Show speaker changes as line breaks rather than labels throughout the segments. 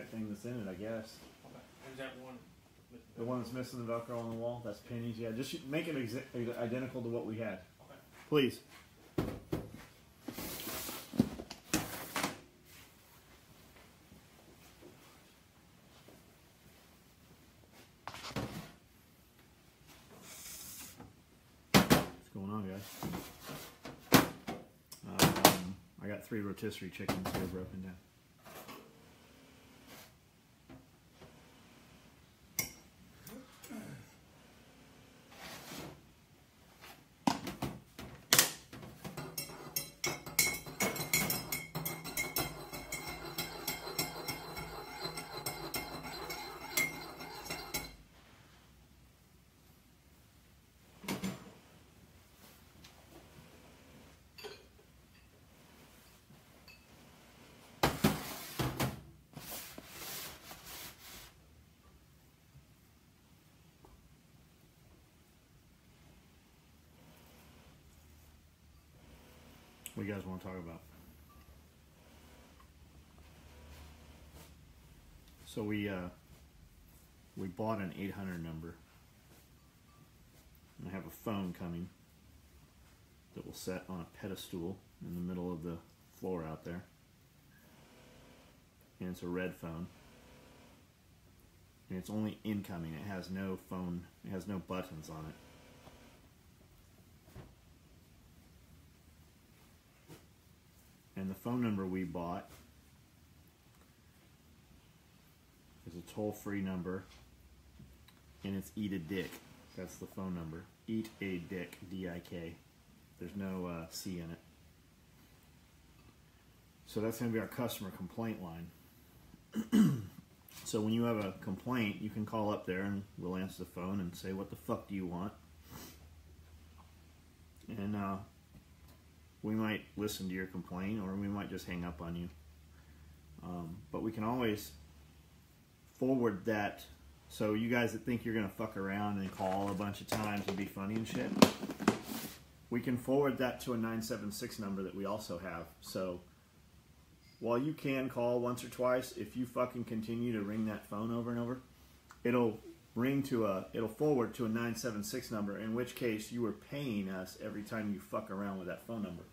exact thing that's in it, I guess.
Okay. Is that one?
The one that's missing the Velcro on the wall? That's pennies, yeah. Just make it identical to what we had.
Okay.
Please. What's going on, guys? I got 3 rotisserie chickens here broken down. What do you guys want to talk about? So we bought an 800 number. And I have a phone coming that will set on a pedestal in the middle of the floor out there. And it's a red phone. And it's only incoming. It has no phone, it has no buttons on it. And the phone number we bought is a toll-free number, and it's Eat a Dick. That's the phone number. Eat a Dick, D-I-K. There's no C in it. So that's going to be our customer complaint line. So when you have a complaint, you can call up there and we'll answer the phone and say, what the fuck do you want? And we might listen to your complaint, or we might just hang up on you. But we can always forward that. So you guys that think you're going to fuck around and call a bunch of times and be funny and shit, we can forward that to a 976 number that we also have. So while you can call once or twice, if you fucking continue to ring that phone over and over, it'll forward to a 976 number, in which case you are paying us every time you fuck around with that phone number.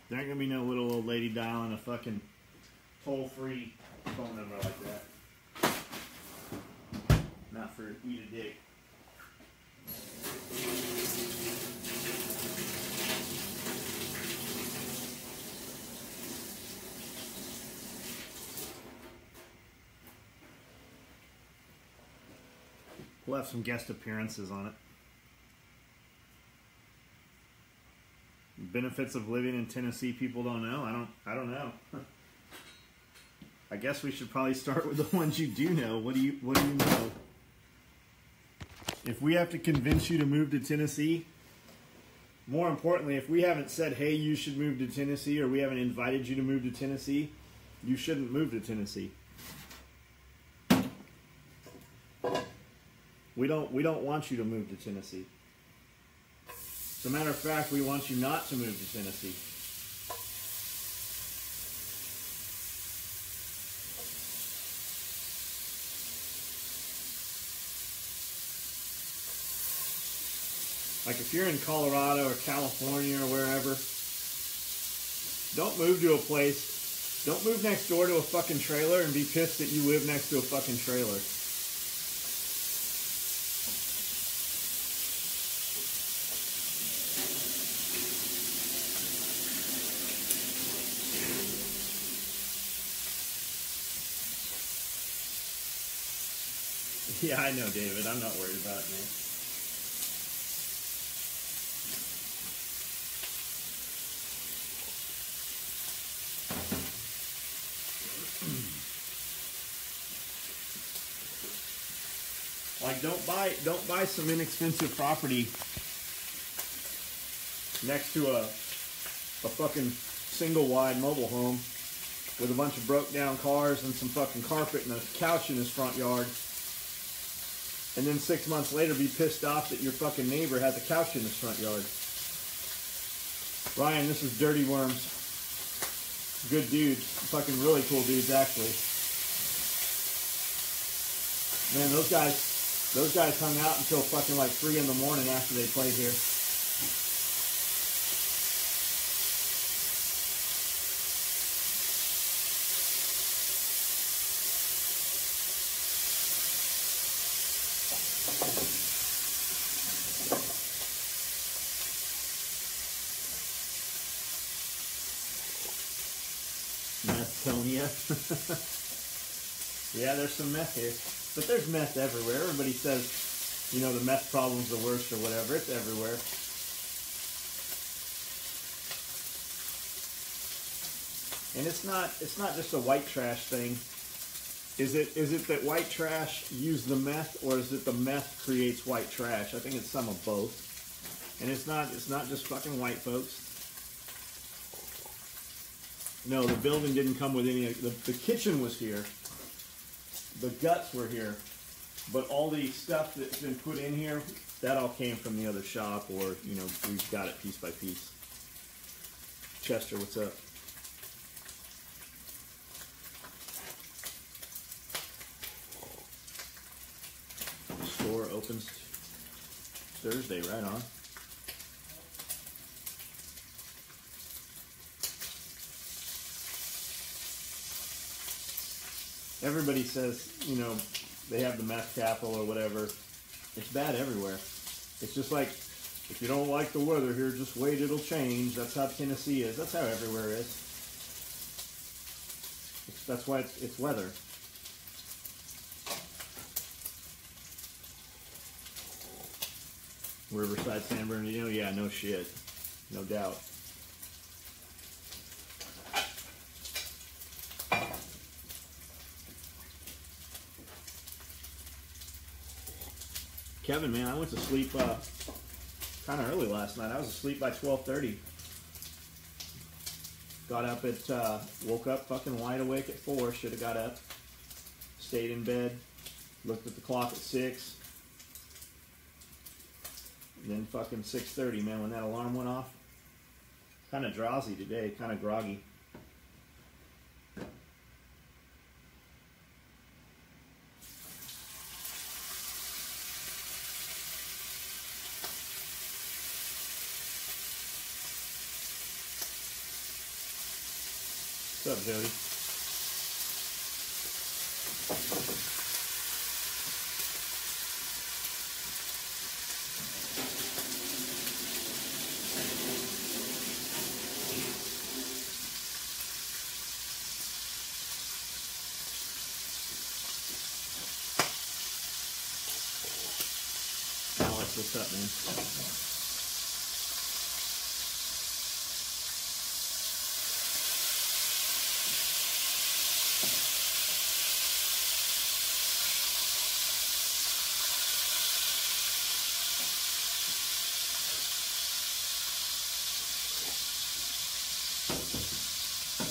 There ain't gonna be no little old lady dialing a fucking toll-free phone number like that. Not for Eat a Dick. We'll have some guest appearances on it. benefits of living in Tennessee people don't know. I don't know. I guess we should probably start with the ones you do know. What do you know? If we have to convince you to move to Tennessee, more importantly, if we haven't said, hey, you should move to Tennessee, or we haven't invited you to move to Tennessee, you shouldn't move to Tennessee. We don't want you to move to Tennessee. As a matter of fact, we want you not to move to Tennessee. Like if you're in Colorado or California or wherever, don't move to a place, don't move next door to a fucking trailer and be pissed that you live next to a fucking trailer. Yeah, I know, David. I'm not worried about it, man. Like, don't buy some inexpensive property next to a fucking single wide mobile home with a bunch of broke down cars and some fucking carpet and a couch in his front yard. And then 6 months later be pissed off that your fucking neighbor has a couch in his front yard. Ryan, this is Dirty Worms. Good dudes. Fucking really cool dudes, actually. Man, those guys hung out until fucking like 3 in the morning after they played here. Methonia. Yeah, there's some meth here. But there's meth everywhere. Everybody says, you know, the meth problem's the worst or whatever. It's everywhere. And it's not just a white trash thing. Is it that white trash use the meth, or is it the meth creates white trash? I think it's some of both. And it's not just fucking white folks. No, the building didn't come with any. The kitchen was here. The guts were here. But all the stuff that's been put in here, that all came from the other shop, or, you know, we've got it piece by piece. Chester, what's up? The store opens Thursday, right on. Everybody says, you know, they have the meth capital or whatever. It's bad everywhere. It's just like, if you don't like the weather here, just wait, it'll change. That's how Tennessee is. That's how everywhere is. That's why it's weather. Riverside, San Bernardino, yeah, no shit. No doubt. Kevin, man, I went to sleep kind of early last night. I was asleep by 12:30. Got up at, woke up fucking wide awake at 4. Should have got up. Stayed in bed. Looked at the clock at 6. And then fucking 6:30, man, when that alarm went off. Kind of drowsy today, kind of groggy. What's up, Jody? Alex, what's up, man?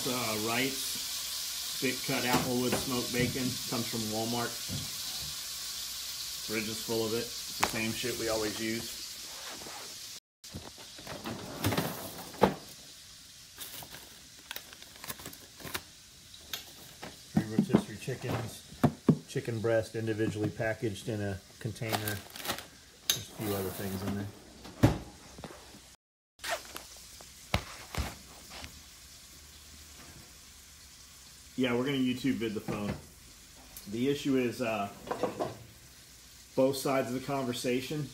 This Wright's thick cut applewood smoked bacon comes from Walmart. Fridge is full of it. It's the same shit we always use. Three rotisserie chickens, chicken breast individually packaged in a container. There's a few other things in there. Yeah, we're going to YouTube vid the phone. The issue is both sides of the conversation.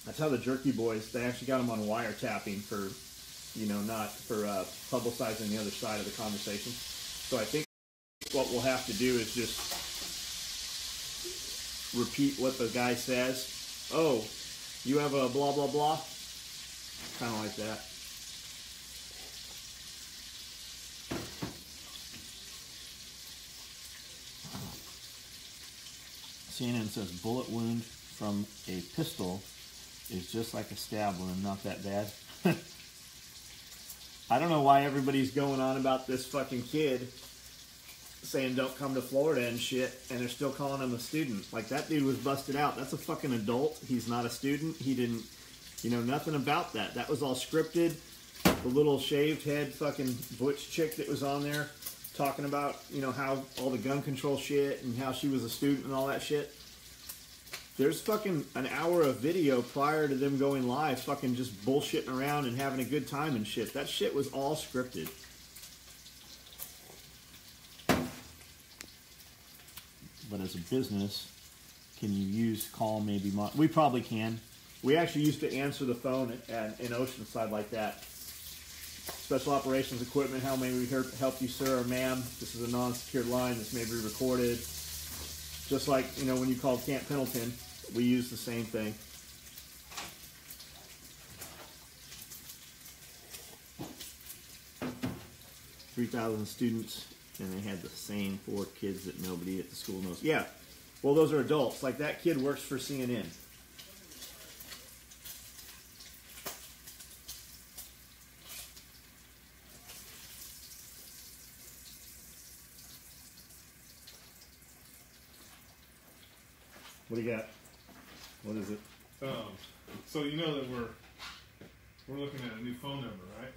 That's how the Jerky Boys, they actually got them on wiretapping for, you know, not for publicizing the other side of the conversation. So I think what we'll have to do is just repeat what the guy says. Oh, you have a blah, blah, blah. Kind of like that. CNN says bullet wound from a pistol is just like a stab wound, not that bad. I don't know why everybody's going on about this fucking kid saying don't come to Florida and shit, and they're still calling him a student. Like, that dude was busted out. That's a fucking adult. He's not a student. He didn't, you know, nothing about that. That was all scripted. The little shaved head fucking butch chick that was on there talking about, you know, how all the gun control shit and how she was a student and all that shit. There's fucking an hour of video prior to them going live fucking just bullshitting around and having a good time and shit. That shit was all scripted. But as a business, can you use call maybe? We probably can. We actually used to answer the phone in Oceanside like that. Special operations equipment, how may we help you, sir or ma'am? This is a non-secured line. This may be recorded. Just like, you know, when you called Camp Pendleton, we use the same thing. $3,000 students, and they had the same 4 kids that nobody at the school knows. Yeah, well, those are adults. Like, that kid works for CNN. What do you got? What is it?
So you know that we're looking at a new phone number, right?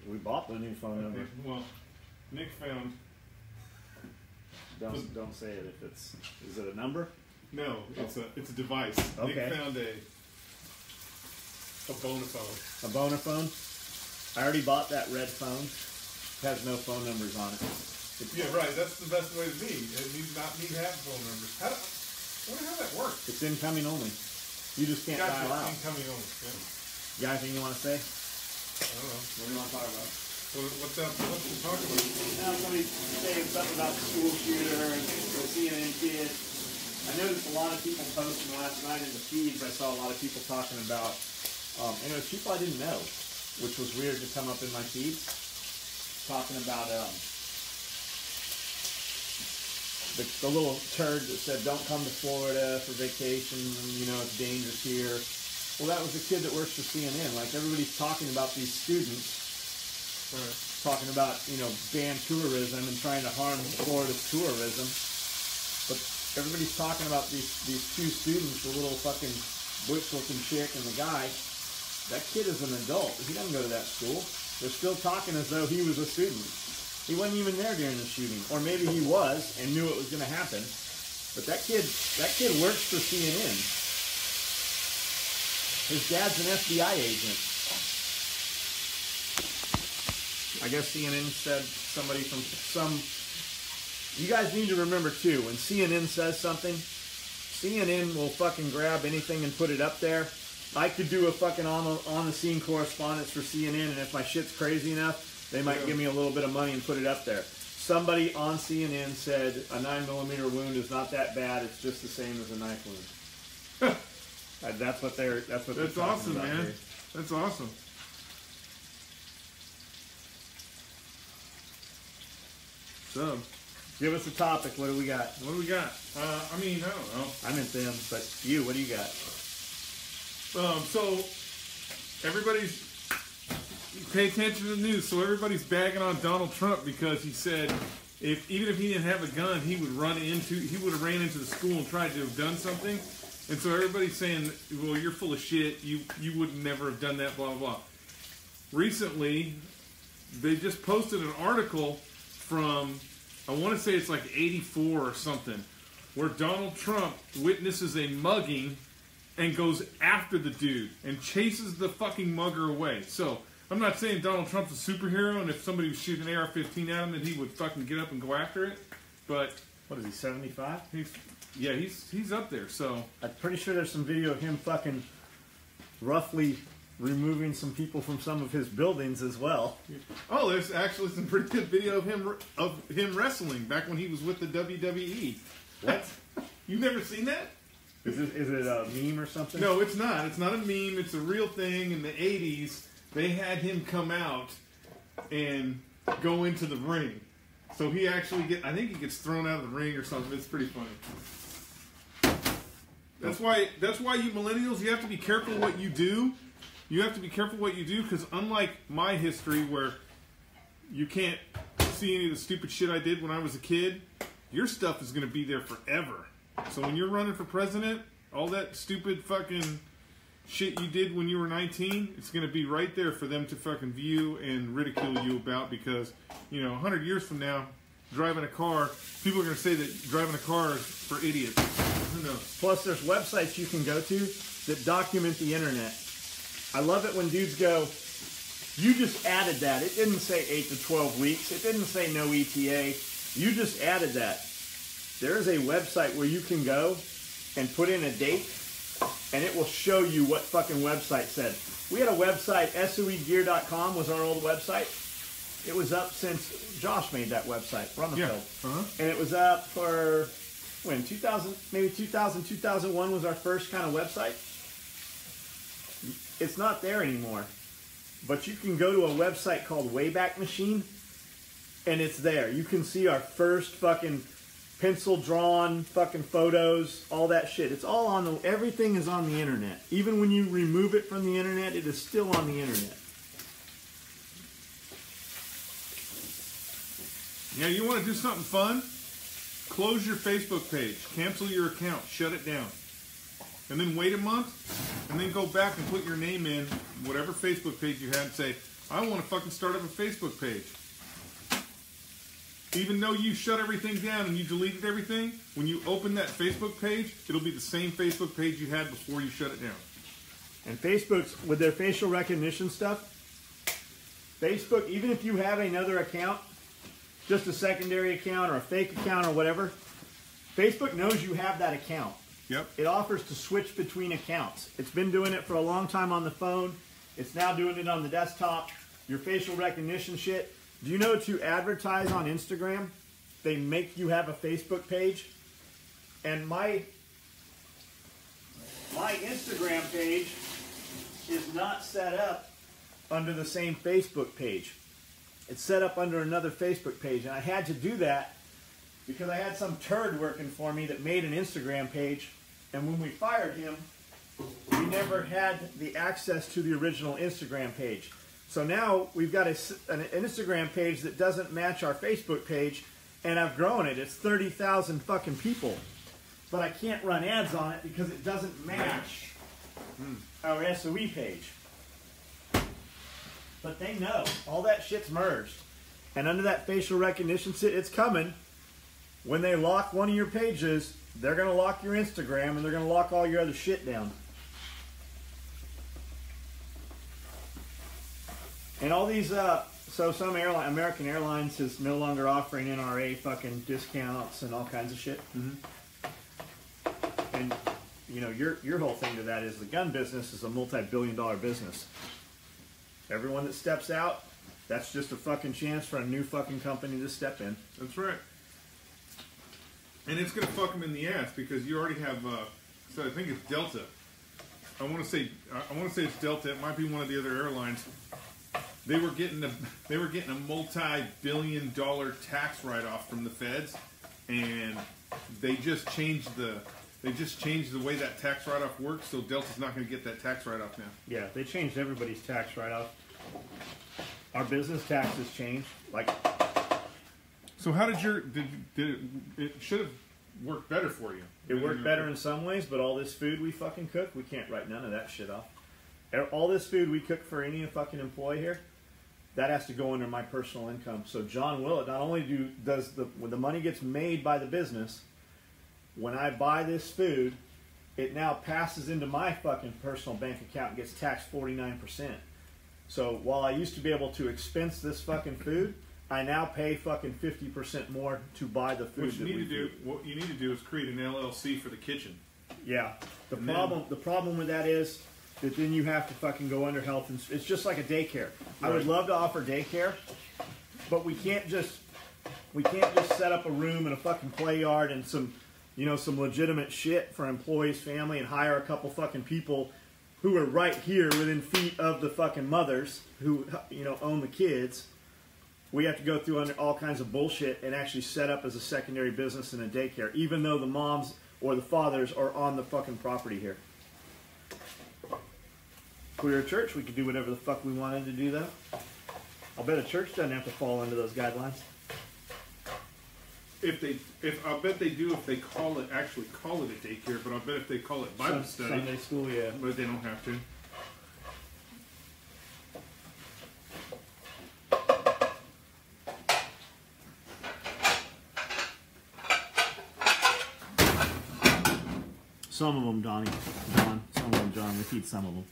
We bought the new phone number.
Well, Nick found.
Don't say it if it's. Is it a number?
No, it's a device.
Okay.
Nick found a Bonaphone.
A Bonaphone? I already bought that red phone. It has no phone numbers on it.
Yeah, right. That's the best way to be. It needs not need to have phone numbers. I wonder how that works.
It's incoming only. You just can't dial out.
Incoming only. Yeah.
You got anything you want to say?
I don't know.
What do you want to talk about?
What's that? What's the talk about?
Somebody saying something about the school shooter and the CNN kid. I noticed a lot of people posting last night in the feeds. I saw a lot of people talking about, and it was people I didn't know, which was weird to come up in my feeds, talking about the little turd that said, don't come to Florida for vacation, and, you know, it's dangerous here. Well, that was a kid that works for CNN. Like, everybody's talking about these students,
Right.
talking about, you know, ban tourism and trying to harm Florida's tourism. But everybody's talking about these 2 students, the little fucking butch-looking chick and the guy. That kid is an adult. He doesn't go to that school. They're still talking as though he was a student. He wasn't even there during the shooting. Or maybe he was and knew it was going to happen. But that kid works for CNN. His dad's an FBI agent. I guess CNN said somebody from some... You guys need to remember, too, when CNN says something, CNN will fucking grab anything and put it up there. I could do a fucking on-the-scene correspondence for CNN, and if my shit's crazy enough, they might give me a little bit of money and put it up there. Somebody on CNN said a 9mm wound is not that bad. It's just the same as a knife wound. That's what they're. That's
awesome,
about
man.
here.
That's awesome. So,
give us a topic. What do we got?
What do we got? I don't know.
I meant them, but you. What do you got?
So everybody's. pay attention to the news. So everybody's bagging on Donald Trump because he said even if he didn't have a gun, he would have ran into the school and tried to have done something. And so everybody's saying, well, you're full of shit. You would never have done that, blah, blah, blah. Recently, they just posted an article from, I want to say it's like 84 or something, where Donald Trump witnesses a mugging and goes after the dude and chases the fucking mugger away. So, I'm not saying Donald Trump's a superhero, and if somebody was shooting an AR-15 at him, that he would fucking get up and go after it. But
what is he, 75?
He's up there. So
I'm pretty sure there's some video of him fucking roughly removing some people from some of his buildings as well.
Oh, there's actually some pretty good video of him wrestling back when he was with the WWE.
What?
You've never seen that?
Is it a meme or something?
No, it's not. It's not a meme. It's a real thing. In the 80s, they had him come out and go into the ring. So he actually I think he gets thrown out of the ring or something. It's pretty funny. That's why you millennials, you have to be careful what you do. You have to be careful what you do, because unlike my history where you can't see any of the stupid shit I did when I was a kid, your stuff is going to be there forever. So when you're running for president, all that stupid fucking shit you did when you were 19, it's going to be right there for them to fucking view and ridicule you about, because, 100 years from now, driving a car, people are going to say that driving a car is for idiots. Who knows?
Plus, there's websites you can go to that document the internet. I love it when dudes go, you just added that. It didn't say 8 to 12 weeks. It didn't say no ETA. You just added that. There is a website where you can go and put in a date, and it will show you what fucking website said. We had a website, soegear.com was our old website. It was up since Josh made that website, Rummerfield. And it was up for, 2001 was our first kind of website. It's not there anymore. But you can go to a website called Wayback Machine, and it's there. You can see our first fucking pencil-drawn fucking photos, all that shit. It's all on everything is on the internet. Even when you remove it from the internet, it is still on the internet.
Yeah, you want to do something fun? Close your Facebook page. Cancel your account. Shut it down. And then wait a month, and then go back and put your name in, whatever Facebook page you had, and say, I want to fucking start up a Facebook page. Even though you shut everything down and you deleted everything, when you open that Facebook page, it'll be the same Facebook page you had before you shut it down.
And Facebook's, with their facial recognition stuff, Facebook, even if you have another account, just a secondary account or a fake account or whatever, Facebook knows you have that account.
Yep.
It offers to switch between accounts. It's been doing it for a long time on the phone. It's now doing it on the desktop. Your facial recognition shit. Do you know to advertise on Instagram, they make you have a Facebook page? And my Instagram page is not set up under the same Facebook page. It's set up under another Facebook page. And I had to do that because I had some turd working for me that made an Instagram page. And when we fired him, we never had the access to the original Instagram page. So now we've got an Instagram page that doesn't match our Facebook page, and I've grown it. It's 30,000 fucking people. But I can't run ads on it because it doesn't match our SOE page. But they know. All that shit's merged. And under that facial recognition shit, it's coming. When they lock one of your pages, they're going to lock your Instagram, and they're going to lock all your other shit down. And all these, so some American Airlines is no longer offering NRA fucking discounts and all kinds of shit. And, your whole thing to that is the gun business is a multi-billion-dollar business. Everyone that steps out, that's just a fucking chance for a new fucking company to step in.
That's right. And it's going to fuck them in the ass because you already have, so I think it's Delta. I want to say it's Delta. It might be one of the other airlines. They were getting a multi-billion-dollar tax write-off from the feds, and they just changed the way that tax write-off works. So Delta's not going to get that tax write-off now.
Yeah, they changed everybody's tax write-off. Our business taxes changed. Like,
so how did your it should have worked better for you?
It worked better in some ways, but all this food we fucking cook, we can't write none of that shit off. All this food we cook for any fucking employee here, that has to go under my personal income. So John Willett, not only does when the money gets made by the business, when I buy this food, it now passes into my fucking personal bank account and gets taxed 49%. So while I used to be able to expense this fucking food, I now pay fucking 50% more to buy the food.
What you need to do is create an LLC for the kitchen.
Yeah. The problem with that is that then you have to fucking go under health and it's just like a daycare. Right. I would love to offer daycare, but we can't just set up a room and a fucking play yard and some legitimate shit for employees' family and hire a couple fucking people who are right here within feet of the fucking mothers who own the kids. We have to go through under all kinds of bullshit and actually set up as a secondary business in a daycare, even though the moms or the fathers are on the fucking property here. If we were a church, we could do whatever the fuck we wanted to do, though. I'll bet a church doesn't have to fall under those guidelines.
I bet they do if they actually call it a daycare, but I bet if they call it Bible study,
Sunday school, yeah,
but they don't have to.
Some of them, John. Some of them, John. We feed some of them.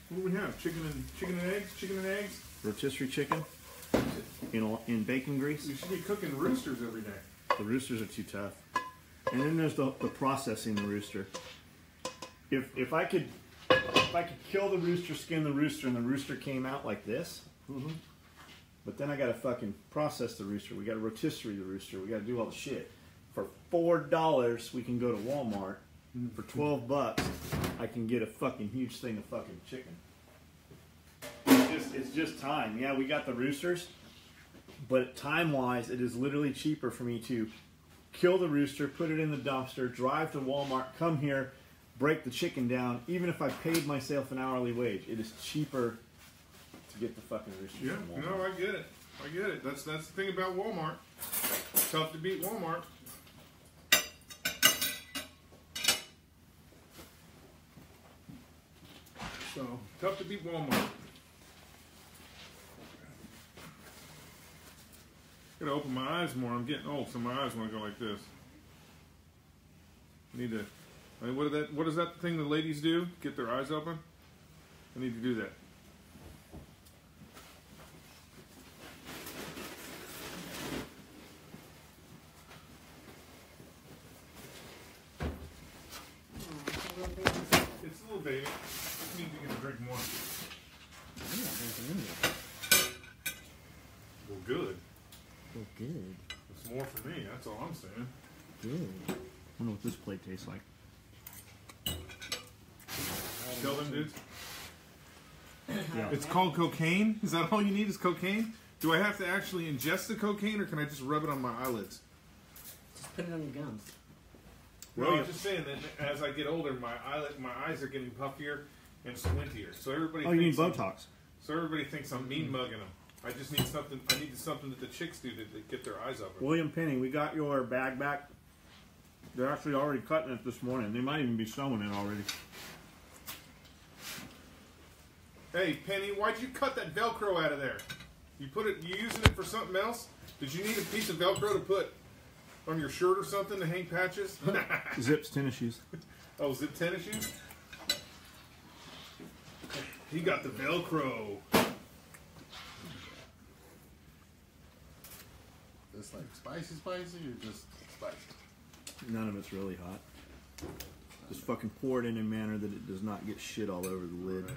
What do we have? Chicken and eggs? Chicken and eggs?
Rotisserie chicken in bacon grease.
You should be cooking roosters every day.
The roosters are too tough. And then there's the processing the rooster. If I could kill the rooster, skin the rooster, and the rooster came out like this, but then I got to fucking process the rooster. We got to rotisserie the rooster. We got to do all the shit. For $4, we can go to Walmart. For $12, I can get a fucking huge thing of fucking chicken. It's just time. Yeah, we got the roosters, but time-wise, it is literally cheaper for me to kill the rooster, put it in the dumpster, drive to Walmart, come here, break the chicken down. Even if I paid myself an hourly wage, it is cheaper to get the fucking rooster.
Yeah,
from Walmart.
no, I get it. That's the thing about Walmart. Tough to beat Walmart. So tough to beat Walmart. Gotta open my eyes more. I'm getting old, so my eyes want to go like this. I need to. I mean, what is that thing the ladies do? Get their eyes open? I need to do that. It's a little baby. Just need to get a drink more. Well, good.
Oh, good.
It's more for me. That's all I'm saying.
Good. I wonder what this plate tastes like.
Tell them, dudes.
Yeah.
It's called cocaine? Is that all you need is cocaine? Do I have to actually ingest the cocaine, or can I just rub it on my eyelids?
Just put it on your gums.
No, I'm just saying that as I get older, my eyes are getting puffier and squintier. So everybody.
Oh, you need Botox.
So everybody thinks I'm mean mugging them. I just need something. I need something that the chicks do to get their eyes open.
William Penny, we got your bag back. They're actually already cutting it this morning. They might even be sewing it already.
Hey, Penny, why'd you cut that Velcro out of there? You using it for something else? Did you need a piece of Velcro to put on your shirt or something to hang patches?
Zips tennis shoes.
Oh, zip tennis shoes? He got the Velcro.
It's like spicy or just spicy?
None of it's really hot. Just fucking pour it in a manner that it does not get shit all over the lid.
Right.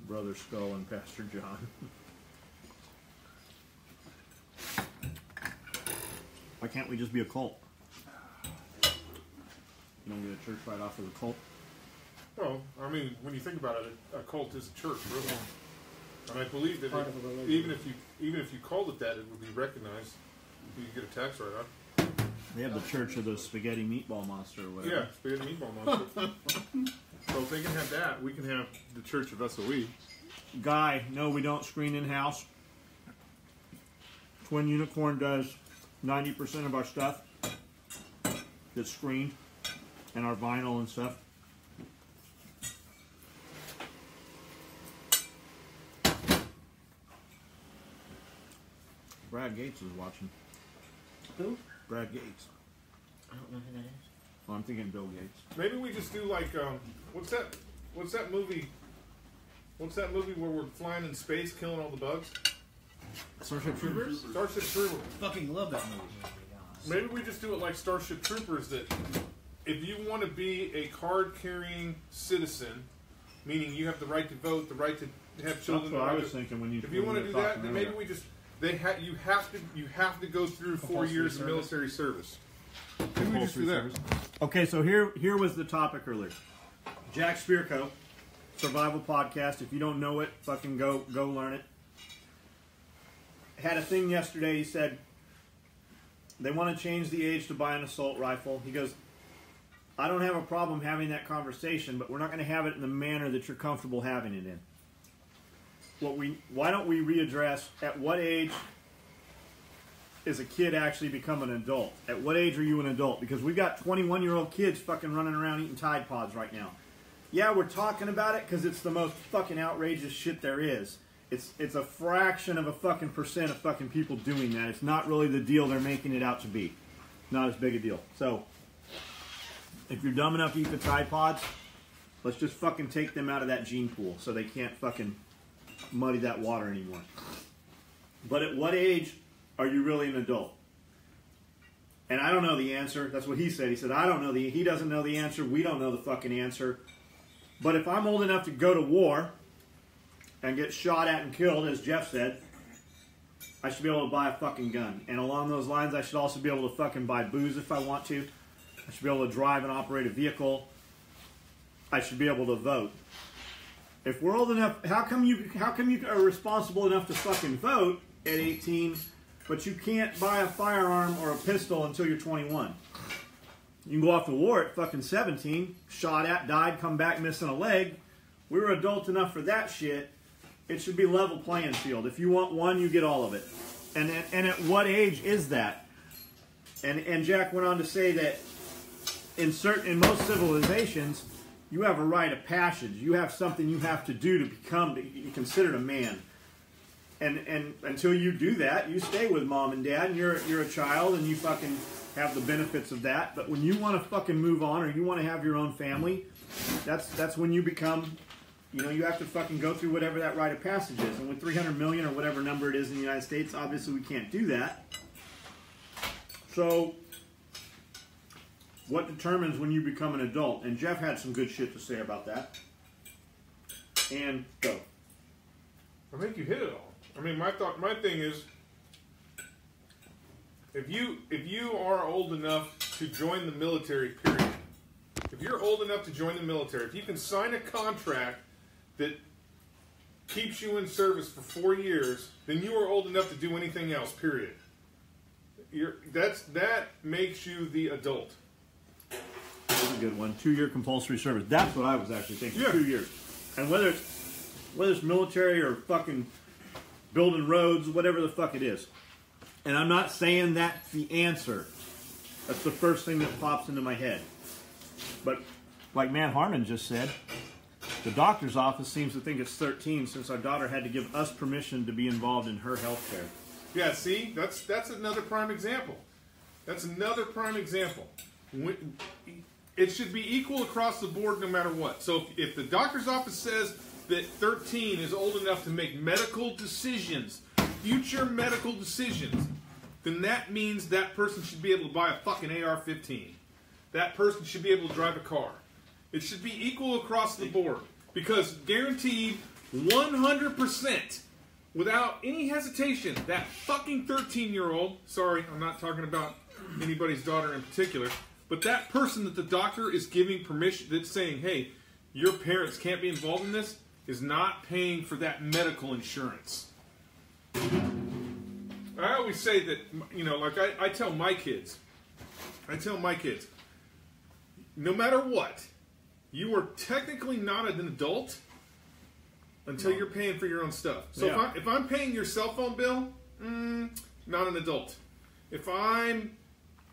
Brother Skull and Pastor John. Why can't we just be a cult? You don't get a church right off of a cult.
Well, I mean, when you think about it, a cult is a church, really. And I believe that
Part of a religion.
even if you called it that, it would be recognized. You could get a tax write-off.
They have the Church of the Spaghetti Meatball Monster or whatever.
Yeah, spaghetti meatball monster. So if they can have that, we can have the Church of SOE.
Guy, no, we don't screen in-house. Twin Unicorn does 90% of our stuff that's screened and our vinyl and stuff. Brad Gates is watching.
Who?
Brad Gates.
I don't know who that is.
Well, I'm thinking Bill Gates.
Maybe we just do like what's that movie? What's that movie where we're flying in space, killing all the bugs?
Starship Troopers?
Starship Troopers.
Fucking love that movie.
Maybe we just do it like Starship Troopers. That if you want to be a card-carrying citizen, meaning you have the right to vote, the right to have children.
That's what I was thinking when you.
If you want to do that, then maybe we just you have to go through 4 years of military service. Maybe we just do that.
Okay, so here was the topic earlier. Jack Spirko, Survival Podcast. If you don't know it, fucking go learn it. Had a thing yesterday. He said they want to change the age to buy an assault rifle. He goes, I don't have a problem having that conversation, but we're not going to have it in the manner that you're comfortable having it in. Why don't we readdress at what age is a kid actually become an adult? At what age are you an adult? Because we've got 21-year-old kids fucking running around eating Tide Pods right now. Yeah, we're talking about it because it's the most fucking outrageous shit there is. It's a fraction of a fucking percent of fucking people doing that. It's not really the deal they're making it out to be. Not as big a deal. So, if you're dumb enough to eat the Tide Pods, let's just fucking take them out of that gene pool so they can't fucking muddy that water anymore. But at what age are you really an adult? And I don't know the answer. That's what he said. He said, I don't know he doesn't know the answer. We don't know the fucking answer. But if I'm old enough to go to war and get shot at and killed, as Jeff said, I should be able to buy a fucking gun. And along those lines, I should also be able to fucking buy booze if I want to. I should be able to drive and operate a vehicle. I should be able to vote. If we're old enough, how come you are responsible enough to fucking vote at 18, but you can't buy a firearm or a pistol until you're 21? You can go off to war at fucking 17, shot at, died, come back missing a leg. We were adult enough for that shit. It should be level playing field. If you want one, you get all of it. And at what age is that? And Jack went on to say that in most civilizations, you have a rite of passage. You have something you have to do to become considered a man. And until you do that, you stay with mom and dad, and you're a child, and you fucking have the benefits of that. But when you want to fucking move on, or you want to have your own family, that's when you become, you have to fucking go through whatever that rite of passage is. And with 300 million or whatever number it is in the United States, obviously we can't do that. So, what determines when you become an adult? And Jeff had some good shit to say about that. And go.
I think you hit it all. I mean, my thing is, if you are old enough to join the military, period. If you're old enough to join the military, if you can sign a contract that keeps you in service for 4 years, then you are old enough to do anything else, period. That makes you the adult.
That's a good one. 2-year compulsory service. That's what I was actually thinking.
Yeah.
2 years. And whether it's military or fucking building roads, whatever the fuck it is. And I'm not saying that's the answer. That's the first thing that pops into my head. But like Man Harmon just said, the doctor's office seems to think it's 13 since our daughter had to give us permission to be involved in her health care.
Yeah, see? That's another prime example. That's another prime example. It should be equal across the board no matter what. So if the doctor's office says that 13 is old enough to make medical decisions, future medical decisions, then that means that person should be able to buy a fucking AR-15. That person should be able to drive a car. It should be equal across the board. Because guaranteed 100%, without any hesitation, that fucking 13-year-old, sorry, I'm not talking about anybody's daughter in particular, but that person that the doctor is giving permission, that's saying, hey, your parents can't be involved in this, is not paying for that medical insurance. I always say that, you know, like I tell my kids, no matter what, you are technically not an adult until you're paying for your own stuff. So
Yeah.
if I'm paying your cell phone bill, not an adult. If I'm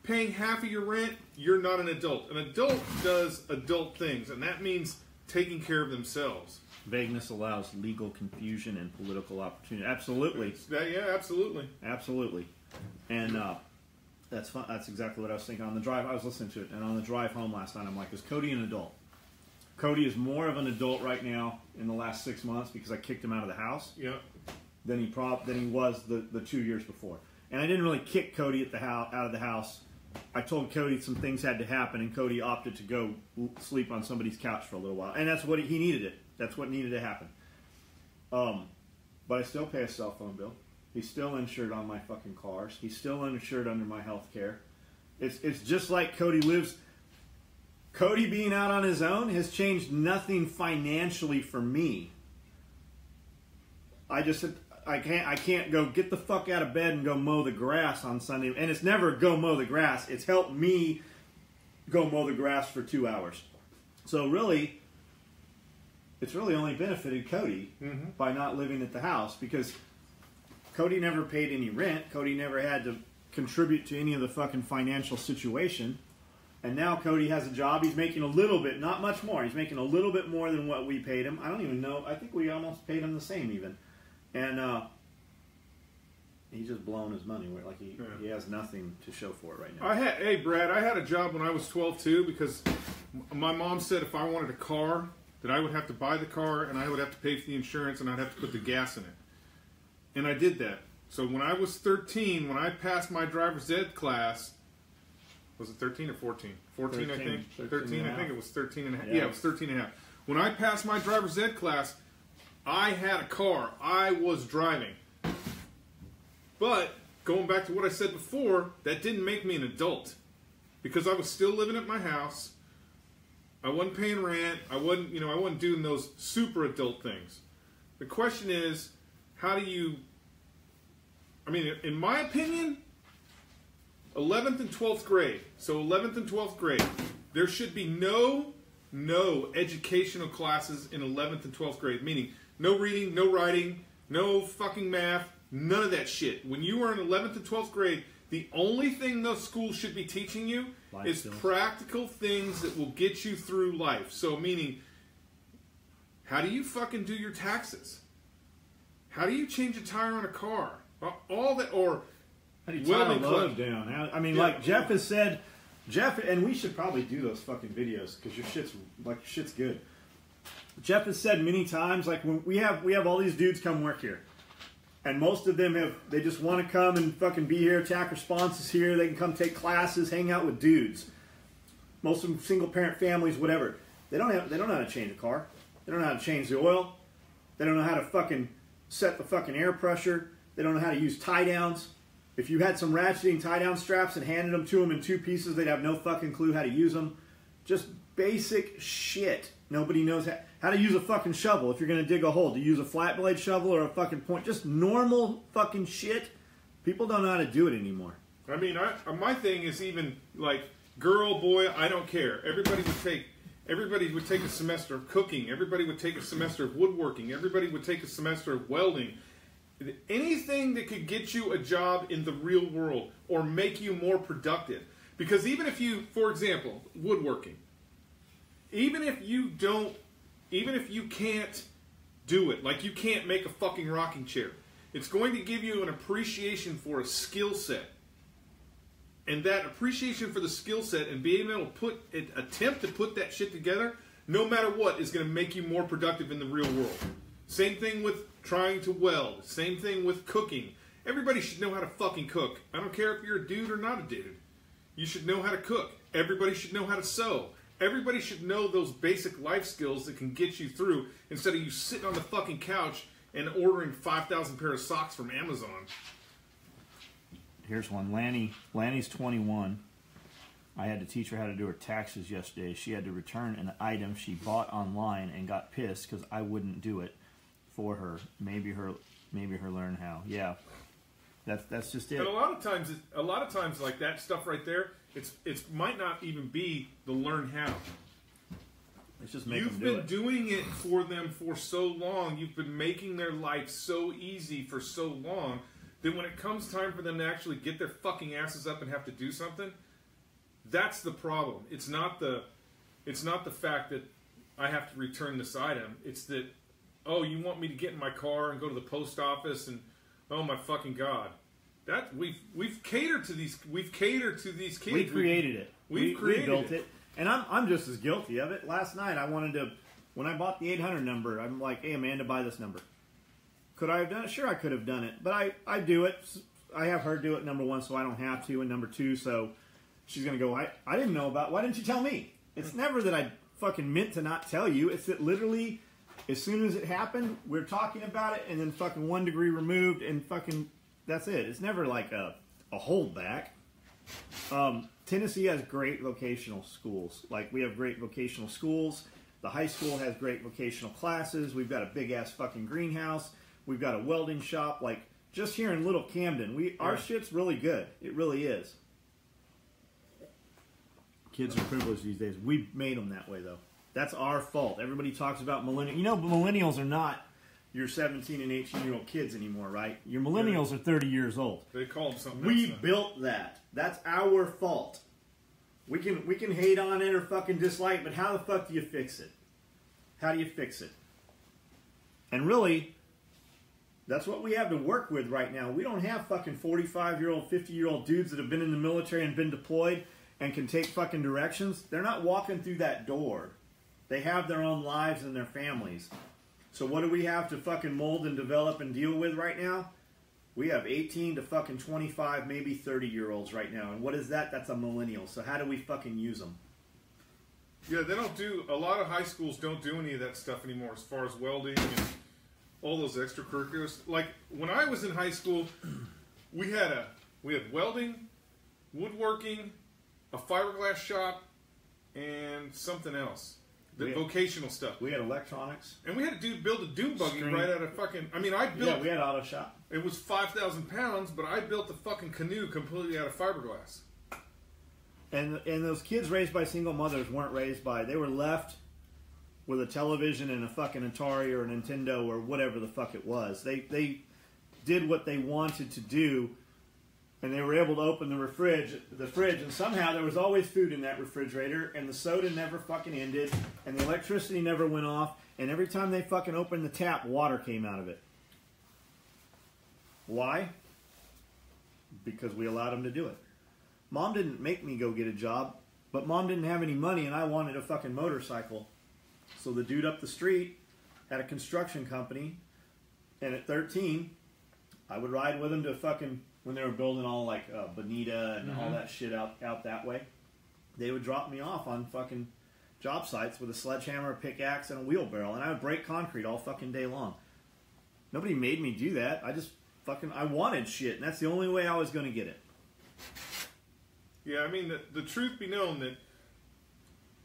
paying half of your rent, you're not an adult. An adult does adult things, and that means taking care of themselves.
Vagueness allows legal confusion and political opportunity. Absolutely.
Yeah, absolutely.
Absolutely. And that's fun. That's exactly what I was thinking. On the drive, I was listening to it, and on the drive home last night, I'm like, is Cody an adult? Cody is more of an adult right now in the last 6 months because I kicked him out of the house
Yeah.
than he was the 2 years before. And I didn't really kick Cody at the house, out of the house. I told Cody some things had to happen, and Cody opted to go sleep on somebody's couch for a little while. And that's what he needed it. That's what needed to happen. But I still pay a cell phone bill. He's still insured on my fucking cars. He's still insured under my health care. It's just like Cody lives. Cody being out on his own has changed nothing financially for me. I can't go get the fuck out of bed and go mow the grass on Sunday. And it's never go mow the grass. It's helped me go mow the grass for 2 hours. So really, it's really only benefited Cody by not living at the house, because Cody never paid any rent. Cody never had to contribute to any of the fucking financial situation. And now Cody has a job. He's making a little bit, not much more. He's making a little bit more than what we paid him. I don't even know. I think we almost paid him the same even. And he's just blowing his money. Like he has nothing to show for it right now.
Hey Brad, I had a job when I was 12 too, because my mom said if I wanted a car, that I would have to buy the car and I would have to pay for the insurance and I'd have to put the gas in it. And I did that. So when I was 13, when I passed my driver's ed class, was it 13 or 14? 14, I think. 13, I think it was 13 and a half. Yeah, it was 13 and a half. When I passed my driver's ed class, I had a car. I was driving. But going back to what I said before, that didn't make me an adult, because I was still living at my house. I wasn't paying rent. I wasn't doing those super adult things. The question is, how do you, in my opinion, 11th and 12th grade. So 11th and 12th grade, there should be no educational classes in 11th and 12th grade, meaning no reading, no writing, no fucking math, none of that shit. When you are in 11th and 12th grade, the only thing those schools should be teaching you is practical things that will get you through life. So meaning, how do you fucking do your taxes? How do you change a tire on a car? All that, or
how do you tie a load down? Like Jeff has said, and we should probably do those fucking videos because your shit's good. Jeff has said many times, like when we have all these dudes come work here, and most of them they just want to come and fucking be here. Attack Response is here. They can come take classes, hang out with dudes. Most of them single parent families, whatever. They don't know how to change a car. They don't know how to change the oil. They don't know how to fucking set the fucking air pressure. They don't know how to use tie downs. If you had some ratcheting tie down straps and handed them to them in 2 pieces, they'd have no fucking clue how to use them. Just basic shit. Nobody knows how to use a fucking shovel. If you're going to dig a hole, to use a flat blade shovel or a fucking point. Just normal fucking shit. People don't know how to do it anymore.
My thing is even like girl, boy, I don't care. Everybody would take a semester of cooking. Everybody would take a semester of woodworking. Everybody would take a semester of welding. Anything that could get you a job in the real world or make you more productive. Because even if you, for example, woodworking, even if you can't do it, like you can't make a fucking rocking chair, it's going to give you an appreciation for a skill set. And that appreciation for the skill set and being able to attempt to put that shit together, no matter what, is going to make you more productive in the real world. Same thing with trying to weld. Same thing with cooking. Everybody should know how to fucking cook. I don't care if you're a dude or not a dude. You should know how to cook. Everybody should know how to sew. Everybody should know those basic life skills that can get you through instead of you sitting on the fucking couch and ordering 5,000 pair of socks from Amazon.
Here's one. Lanny's 21. I had to teach her how to do her taxes yesterday. She had to return an item she bought online and got pissed because I wouldn't do it for her. Maybe her learn how. Yeah, that's just it.
And a lot of times, like that stuff right there, it might not even be the learn how.
It's just make
You've
them do
been
it.
doing it for them for so long. You've been making their life so easy for so long that when it comes time for them to actually get their fucking asses up and have to do something, that's the problem. It's not the fact that I have to return this item. It's that, oh, you want me to get in my car and go to the post office and, oh my fucking God. That we've catered to these kids.
We created it.
We
built it. And I'm just as guilty of it. Last night I wanted to, when I bought the 800 number, I'm like, hey Amanda, buy this number. Could I have done it? Sure, I could have done it. But I do it. I have her do it, number one, so I don't have to, and number two, so she's going to go, I didn't know about, why didn't you tell me? It's never that I fucking meant to not tell you. It's that literally, as soon as it happened, we're talking about it, and then fucking 1 degree removed, and fucking, that's it. It's never like a holdback. Tennessee has great vocational schools. Like, we have great vocational schools. The high school has great vocational classes. We've got a big-ass fucking greenhouse. We've got a welding shop. Like, just here in Little Camden, our shit's really good. It really is. Kids are privileged these days. We made them that way, though. That's our fault. Everybody talks about millennials. You know, millennials are not your 17 and 18-year-old kids anymore, right? Your millennials are 30 years old.
They call them something
We
else now.
built that. That's our fault. We can hate on it or fucking dislike, but how the fuck do you fix it? How do you fix it? And really, that's what we have to work with right now. We don't have fucking 45-year-old, 50-year-old dudes that have been in the military and been deployed and can take fucking directions. They're not walking through that door. They have their own lives and their families. So what do we have to fucking mold and develop and deal with right now? We have 18 to fucking 25, maybe 30-year-olds right now. And what is that? That's a millennial. So how do we fucking use them?
Yeah, they don't do, a lot of high schools don't do any of that stuff anymore as far as welding and all those extracurriculars. Like, when I was in high school, we had welding, woodworking, a fiberglass shop, and something else. The vocational stuff.
We had electronics.
And we had a dude build a dune buggy right out of fucking, I mean, I built.
Yeah, we had auto shop.
It was 5,000 pounds, but I built the fucking canoe completely out of fiberglass.
And those kids raised by single mothers weren't raised by, they were left with a television and a fucking Atari or a Nintendo or whatever the fuck it was. They did what they wanted to do, and they were able to open the fridge, and somehow there was always food in that refrigerator, and the soda never fucking ended, and the electricity never went off, and every time they fucking opened the tap, water came out of it. Why? Because we allowed them to do it. Mom didn't make me go get a job, but Mom didn't have any money, and I wanted a fucking motorcycle. So the dude up the street had a construction company, and at 13, I would ride with him to fucking, when they were building all like Bonita and all that shit out that way, they would drop me off on fucking job sites with a sledgehammer, a pickaxe, and a wheelbarrow, and I would break concrete all fucking day long. Nobody made me do that. I wanted shit, and that's the only way I was going to get it.
Yeah, I mean, the truth be known that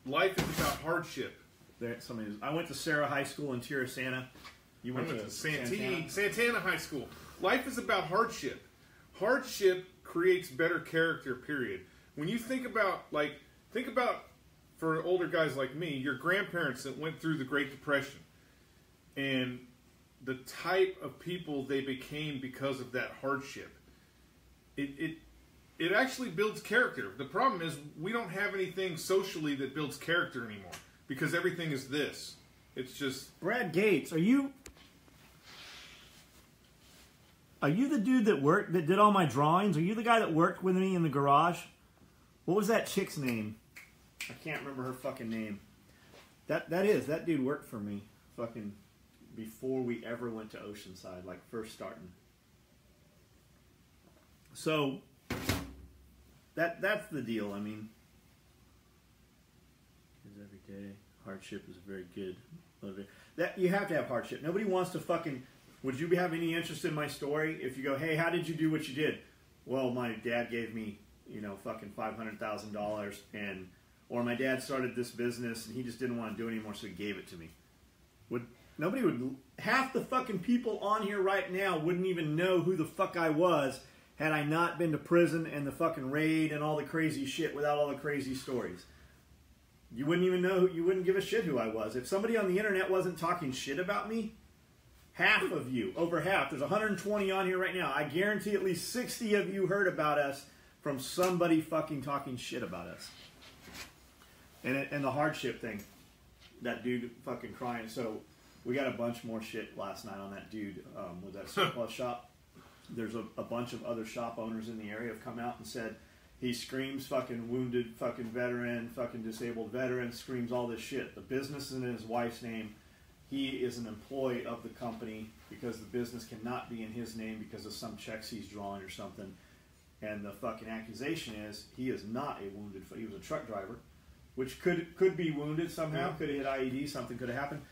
life is about hardship.
I went to Sarah High School in Tirisana. You went to
Santana High School. Life is about hardship. Hardship creates better character, period. When you think about for older guys like me, your grandparents that went through the Great Depression and the type of people they became because of that hardship. It actually builds character. The problem is we don't have anything socially that builds character anymore because everything is this. It's just...
Brad Gates, are you the dude that did all my drawings? Are you the guy that worked with me in the garage? What was that chick's name? I can't remember her fucking name. That dude worked for me fucking before we ever went to Oceanside, like first starting. So that's the deal. I mean, because every day hardship is very good. That you have to have hardship. Nobody wants to fucking. Would you have any interest in my story if you go, hey, how did you do what you did? Well, my dad gave me fucking $500,000, or my dad started this business and he just didn't want to do it anymore, so he gave it to me. Half the fucking people on here right now wouldn't even know who the fuck I was had I not been to prison and the fucking raid and all the crazy shit without all the crazy stories. You wouldn't even know, you wouldn't give a shit who I was. If somebody on the internet wasn't talking shit about me, half of you, over half, there's 120 on here right now, I guarantee at least 60 of you heard about us from somebody fucking talking shit about us. And the hardship thing, that dude fucking crying. So we got a bunch more shit last night on that dude with that surplus shop. There's a bunch of other shop owners in the area have come out and said he screams fucking wounded, fucking veteran, fucking disabled veteran, screams all this shit. The business is in his wife's name. He is an employee of the company because the business cannot be in his name because of some checks he's drawing or something. And the fucking accusation is he is not a wounded, he was a truck driver, which could be wounded somehow, could have hit IED, something could have happened.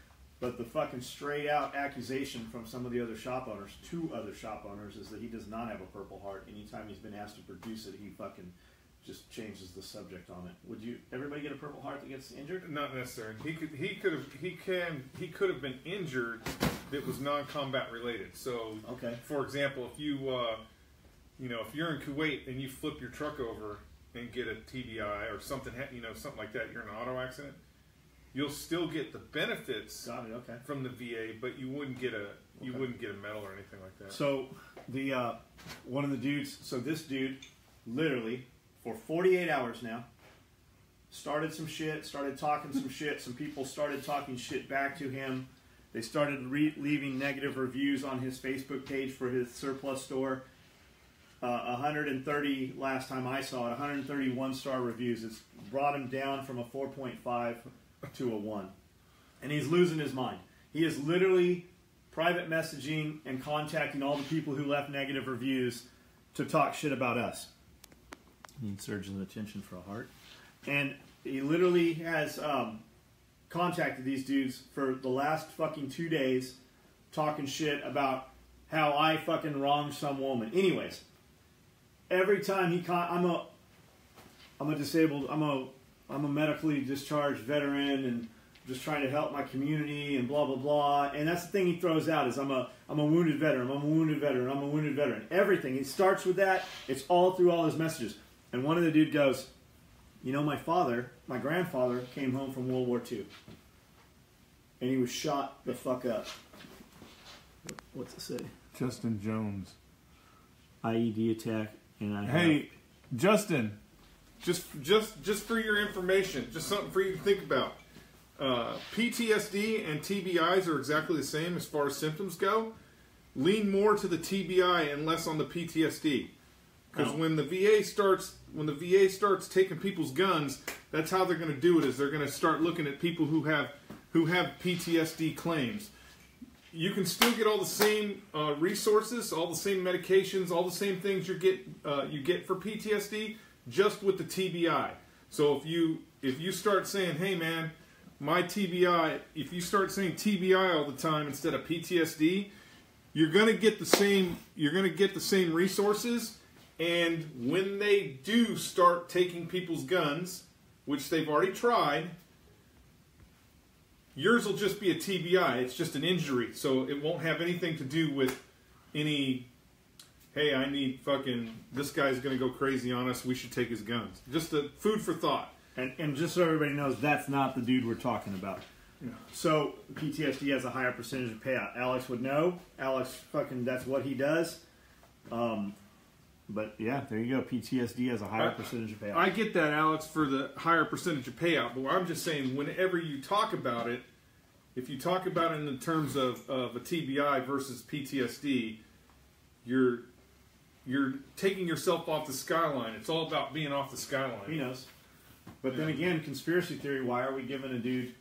But the fucking straight out accusation from some of the other shop owners, 2 other shop owners, is that he does not have a Purple Heart. Anytime he's been asked to produce it, he fucking just changes the subject on it. Would everybody get a Purple Heart that gets injured?
Not necessarily. He could have been injured that was non-combat related. So,
okay.
For example, if if you're in Kuwait and you flip your truck over and get a TBI or something, something like that, you're in an auto accident, you'll still get the benefits from the VA, but you wouldn't get a medal or anything like that.
So the one of the dudes, this dude literally for 48 hours now started some shit, started talking some shit. Some people started talking shit back to him. They started leaving negative reviews on his Facebook page for his surplus store. 130 last time I saw it, 130 one-star reviews. It's brought him down from a 4.5 to a 1. And he's losing his mind. He is literally private messaging and contacting all the people who left negative reviews to talk shit about us. Need surgeon's attention for a heart. And he literally has contacted these dudes for the last fucking 2 days talking shit about how I fucking wronged some woman. Anyways, every time I'm a medically discharged veteran and just trying to help my community and blah blah blah. And that's the thing he throws out is I'm a wounded veteran. I'm a wounded veteran. I'm a wounded veteran. Everything. He starts with that. It's all through all his messages. And one of the dude goes, my grandfather came home from World War II, and he was shot the fuck up. What's it say?
Justin Jones.
IED attack, and
Hey, Justin. Just for your information, just something for you to think about. PTSD and TBIs are exactly the same as far as symptoms go. Lean more to the TBI and less on the PTSD, because when the VA starts taking people's guns, that's how they're going to do it. Is they're going to start looking at people who have PTSD claims. You can still get all the same resources, all the same medications, all the same things you get for PTSD, just with the TBI. So if you start saying, hey man, my TBI, if you start saying TBI all the time instead of PTSD, you're gonna get the same resources, and when they do start taking people's guns, which they've already tried, yours will just be a TBI. It's just an injury, so it won't have anything to do with any, hey, I need fucking, this guy's going to go crazy on us, we should take his guns. Just a food for thought.
And just so everybody knows, that's not the dude we're talking about.
Yeah.
So, PTSD has a higher percentage of payout. Alex would know. Alex fucking, that's what he does. But yeah, there you go. PTSD has a higher percentage of payout.
I get that, Alex, for the higher percentage of payout, but I'm just saying whenever you talk about it, if you talk about it in terms of a TBI versus PTSD, you're taking yourself off the skyline. It's all about being off the skyline.
He knows. But then again, conspiracy theory, why are we giving a dude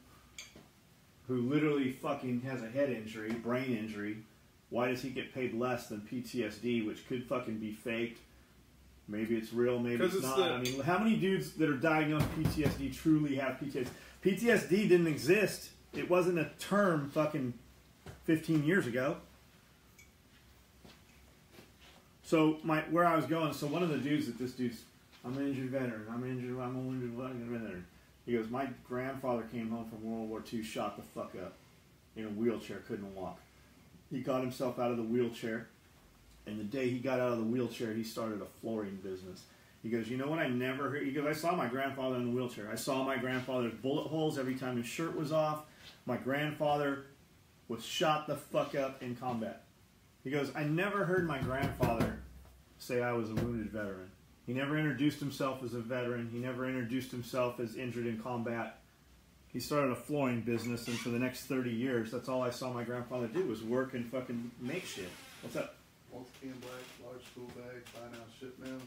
who literally fucking has a head injury, brain injury, why does he get paid less than PTSD, which could fucking be faked? Maybe it's real, maybe it's not. I mean, how many dudes that are diagnosed PTSD truly have PTSD? PTSD didn't exist. It wasn't a term fucking 15 years ago. So where I was going, so one of the dudes that this dude's I'm an injured veteran. I'm a wounded veteran. He goes, my grandfather came home from World War II, shot the fuck up in a wheelchair, couldn't walk. He got himself out of the wheelchair, and the day he got out of the wheelchair, he started a flooring business. He goes, you know what I never heard? He goes, I saw my grandfather in the wheelchair. I saw my grandfather's bullet holes every time his shirt was off. My grandfather was shot the fuck up in combat. He goes, I never heard my grandfather say I was a wounded veteran. He never introduced himself as a veteran. He never introduced himself as injured in combat. He started a flooring business, and for the next 30 years, that's all I saw my grandfather do was work and fucking make shit. What's up?
Multi-cam black, large school bag, buy now, ship now.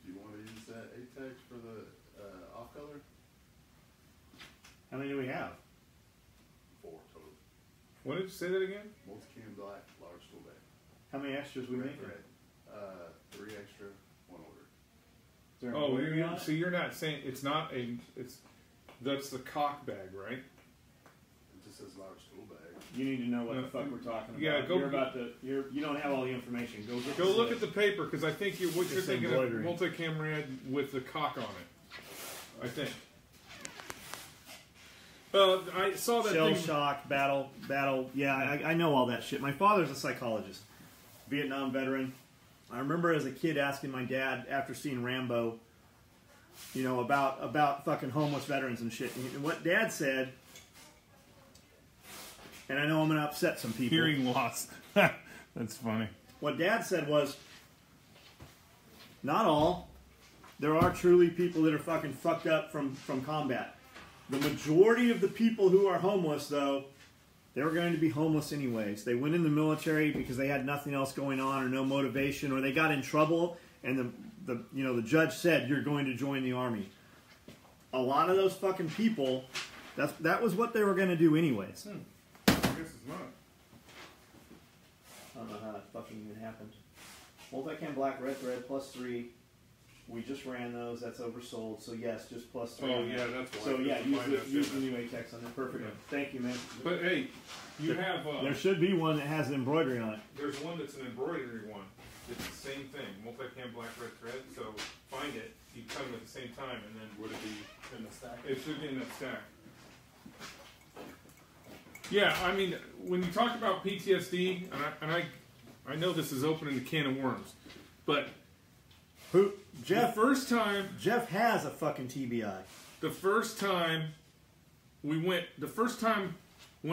Do you want to use that ATEX for the off-color?
How many do we have?
4 total.
What did you say that again?
Multi-cam black, large school bag.
How many extras we make?
Red. 3 extra, 1 order.
Is there an
Oh,
embroidery on it?
so you're not saying it's not that's the cock bag, right?
It just says large school bag.
You need to know what the fuck we're talking about.
Yeah, go-
You don't have all the information.
Go look at the paper, because I think what you're
It's
thinking
embroidery.
of multi-cam red with the cock on it. I think. I saw that
Shell
thing.
shock, battle. Yeah, I know all that shit. My father's a psychologist, Vietnam veteran. I remember as a kid asking my dad after seeing Rambo, you know, about fucking homeless veterans and shit. And what Dad said, and I know I'm going to upset some people.
Hearing loss. That's funny.
What Dad said was, not all. There are truly people that are fucking fucked up from combat. The majority of the people who are homeless, though, they were going to be homeless anyways. They went in the military because they had nothing else going on or no motivation, or they got in trouble and the judge said you're going to join the army. A lot of those fucking people, that was what they were going to do anyways.
I guess it's not.
I don't know how that fucking even happened. Multicam black red thread +3. We just ran those. That's oversold. So yes, just +3.
Oh yeah, that's why.
So yeah, use the new ATEX on there. Perfect.
Yeah.
Thank you, man.
But hey, have
There should be one that has embroidery on it.
there's one that's an embroidery one. It's the same thing, multi-cam black red thread. So find it. You cut them at the same time, and then
Would it be in the stack?
it should be in that stack. Yeah, I mean, when you talk about PTSD, and I know this is opening a can of worms, but
Jeff
Jeff
has a fucking TBI.
the first time we went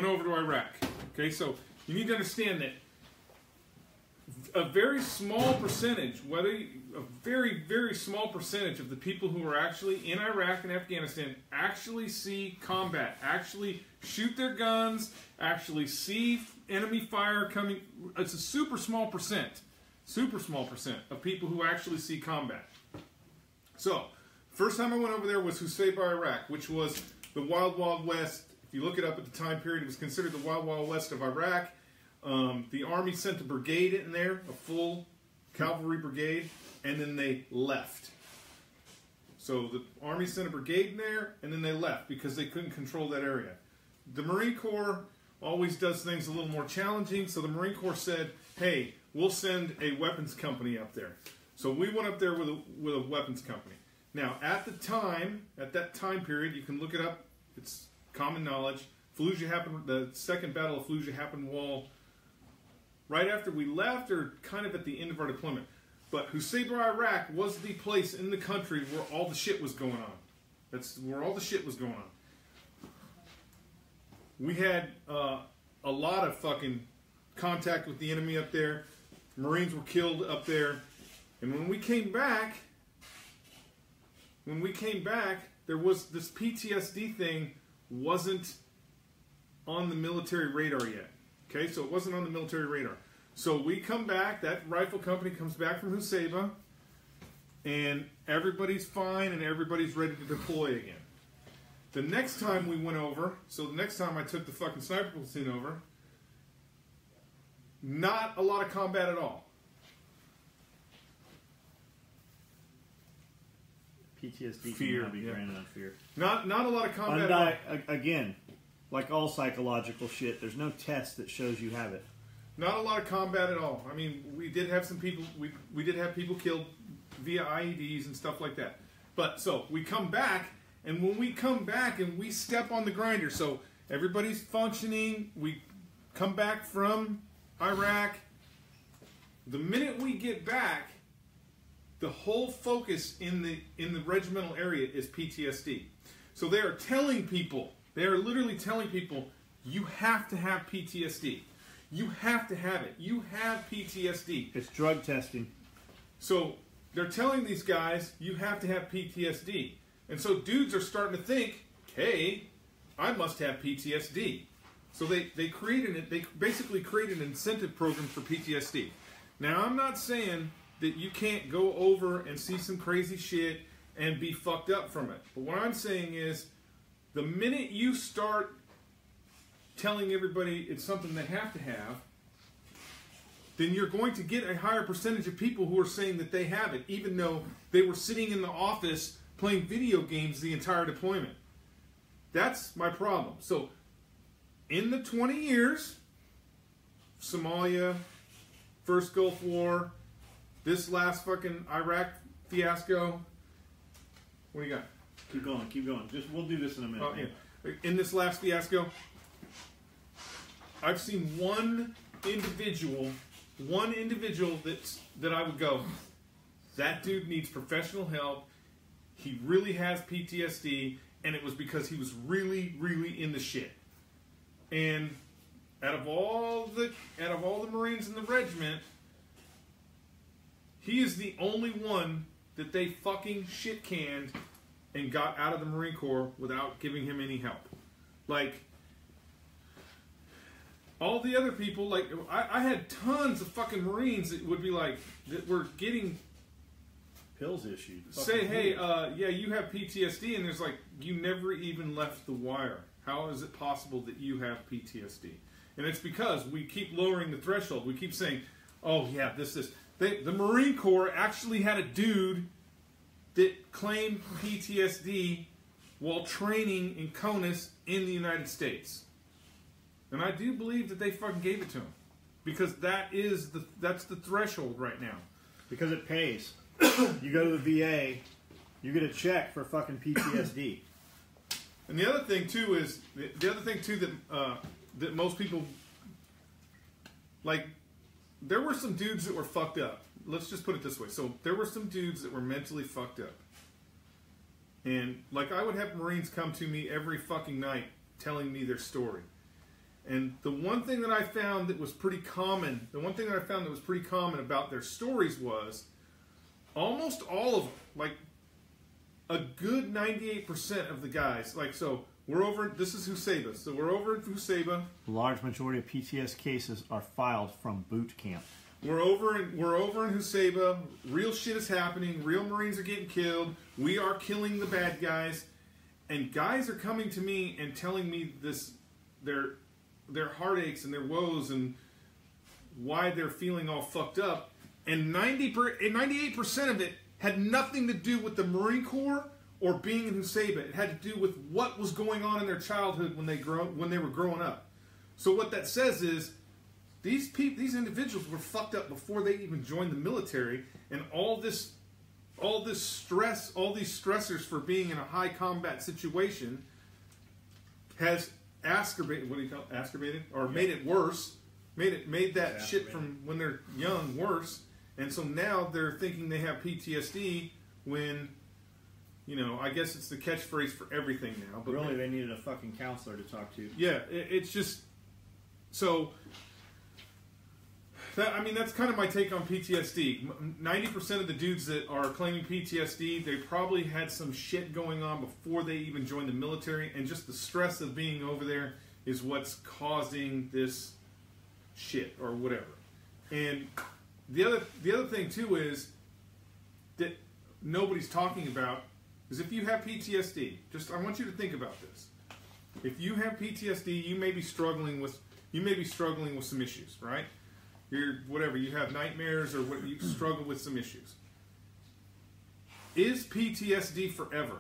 over to Iraq. Okay, so you need to understand that a very small percentage, a very, very small percentage of the people who are actually in Iraq and Afghanistan actually see combat, actually shoot their guns, actually see enemy fire coming. It's a super small percent of people who actually see combat. So, first time I went over there was Husseybah, Iraq, which was the Wild Wild West. If you look it up at the time period, it was considered the Wild Wild West of Iraq. The Army sent a brigade in there, a full cavalry brigade, and then they left. So the Army sent a brigade in there, and then they left because they couldn't control that area. The Marine Corps always does things a little more challenging, so the Marine Corps said, hey, we'll send a weapons company up there. So we went up there with a weapons company. Now, at that time period, you can look it up, it's common knowledge, Fallujah happened, the second battle of Fallujah happened right after we left, or kind of at the end of our deployment. But Husseybah, Iraq was the place in the country where all the shit was going on. That's where all the shit was going on. We had a lot of fucking contact with the enemy up there. Marines were killed up there. And when we came back, there was this PTSD thing wasn't on the military radar yet. Okay, so it wasn't on the military radar. So we come back, that rifle company comes back from Husseybah, and everybody's fine and everybody's ready to deploy again. The next time we went over, so the next time I took the fucking sniper platoon over, not a lot of combat at all.
PTSD
Fear,
cannot be
yeah.
granted on fear.
Not a lot of combat at all.
Again, like all psychological shit, there's no test that shows you have it.
Not a lot of combat at all. I mean, we did have some people, we did have people killed via IEDs and stuff like that. But so we come back, and when we come back and we step on the grinder, so everybody's functioning, we come back from Iraq. The minute we get back, the whole focus in the regimental area is PTSD. So they are telling people, they are literally telling people, you have to have PTSD. You have to have it. You have PTSD.
It's drug testing.
So they're telling these guys, you have to have PTSD. And so dudes are starting to think, hey, I must have PTSD. So they basically create an incentive program for PTSD. Now, I'm not saying that you can't go over and see some crazy shit and be fucked up from it. But what I'm saying is, the minute you start telling everybody it's something they have to have, then you're going to get a higher percentage of people who are saying that they have it, even though they were sitting in the office playing video games the entire deployment. That's my problem. So, in the 20 years, Somalia, first Gulf War, this last fucking Iraq fiasco, what do you got?
Keep going, keep going. We'll do this in a minute.
Oh, yeah. In this last fiasco, I've seen one individual that I would go, that dude needs professional help. He really has PTSD, and it was because he was really, really in the shit. And out of all the Marines in the regiment, he is the only one that they fucking shit canned and got out of the Marine Corps without giving him any help. Like, all the other people, like, I had tons of fucking Marines that would be like, that were getting
pills issued.
Say, hey, yeah, you have PTSD, and there's like, you never even left the wire. How is it possible that you have PTSD? And it's because we keep lowering the threshold. We keep saying, oh yeah, this. The Marine Corps actually had a dude that claimed PTSD while training in CONUS in the United States. And I do believe that they fucking gave it to him. Because that's the threshold right now.
Because it pays. You go to the VA, you get a check for fucking PTSD.
And the other thing too is that most people, like, there were some dudes that were fucked up. Let's just put it this way. So there were some dudes that were mentally fucked up. And like, I would have Marines come to me every fucking night telling me their story. And the one thing that I found that was pretty common, about their stories was almost all of them, like a good 98% of the guys, like, so we're over, this is Huseba, so we're over at Huseba.
A large majority of PTS cases are filed from boot camp.
We're over in Huseba, real shit is happening, real Marines are getting killed, we are killing the bad guys, and guys are coming to me and telling me this, their heartaches and their woes and why they're feeling all fucked up, and 98% of it had nothing to do with the Marine Corps or being in Huseba. It had to do with what was going on in their childhood when they were growing up. So what that says is, these individuals were fucked up before they even joined the military, and all this stress, all these stressors for being in a high combat situation has ascorbated, what do you call it? Ascorbated? Or made it worse. Made that shit from when they're young worse. And so now they're thinking they have PTSD when, you know, I guess it's the catchphrase for everything now. But
really, they needed a fucking counselor to talk to.
Yeah, it's just, so, that's kind of my take on PTSD. 90% of the dudes that are claiming PTSD, they probably had some shit going on before they even joined the military, and just the stress of being over there is what's causing this shit or whatever. And the other thing too is that nobody's talking about is if you have PTSD, I want you to think about this. If you have PTSD, you may be struggling with some issues, right? You have nightmares or what, you struggle with some issues. Is PTSD forever?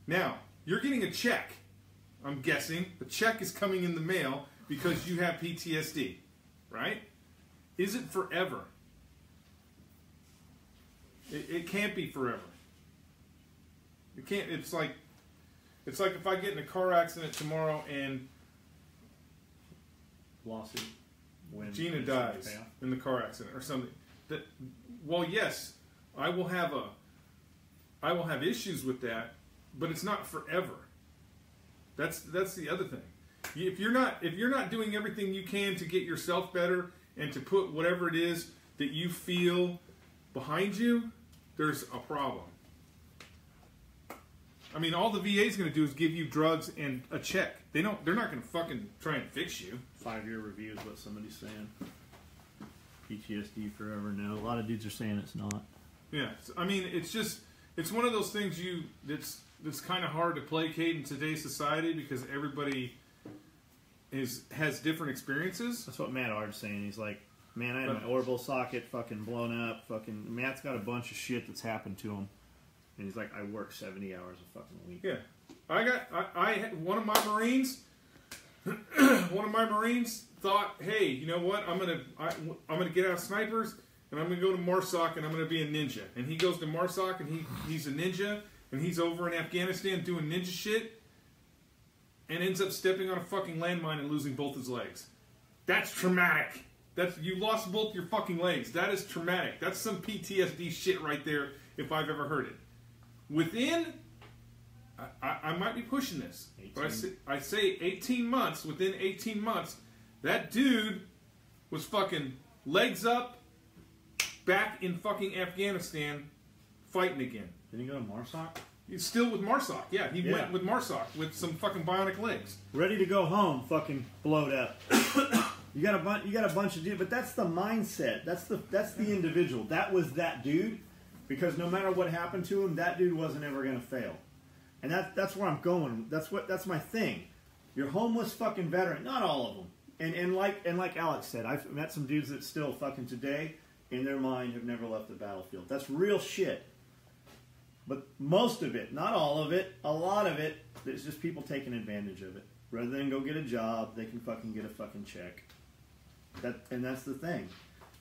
Now, you're getting a check. I'm guessing the check is coming in the mail because you have PTSD, right? Is it forever? It can't be forever. It can't. It's like if I get in a car accident tomorrow and
Lawsuit. When
Gina dies in the car accident or something. Well, yes, I will have issues with that, but it's not forever. That's the other thing. If you're not doing everything you can to get yourself better and to put whatever it is that you feel behind you, there's a problem. I mean, all the VA is going to do is give you drugs and a check. They're not going to fucking try and fix you.
5-year review is what somebody's saying. PTSD forever. No, a lot of dudes are saying it's not.
Yeah, I mean, it's one of those things that's kind of hard to placate in today's society because everybody has different experiences.
That's what Matt Ard's saying. He's like, man, I had my orbital socket fucking blown up. Fucking Matt's got a bunch of shit that's happened to him, and he's like, I work 70 hours a fucking week.
Yeah, I had one of my Marines. One of my Marines thought, hey, you know what? I'm gonna get out of snipers and I'm gonna go to MARSOC and I'm gonna be a ninja. And he goes to MARSOC and he's a ninja and he's over in Afghanistan doing ninja shit and ends up stepping on a fucking landmine and losing both his legs. That's traumatic. You lost both your fucking legs. That is traumatic. That's some PTSD shit right there if I've ever heard it. Within, I might be pushing this, 18. But I say 18 months, within 18 months, that dude was fucking legs up, back in fucking Afghanistan, fighting again.
Did he go to MARSOC?
He's still with MARSOC. Yeah, he went with MARSOC with some fucking bionic legs.
Ready to go home, fucking blowed up. You got a bunch of dudes, but that's the mindset. That's the individual. That was that dude, because no matter what happened to him, that dude wasn't ever gonna fail. And that's where I'm going. That's my thing. You're homeless fucking veteran. Not all of them. And like Alex said, I've met some dudes that still fucking today, in their mind, have never left the battlefield. That's real shit. But most of it, not all of it, a lot of it, it's just people taking advantage of it. Rather than go get a job, they can fucking get a fucking check. And that's the thing.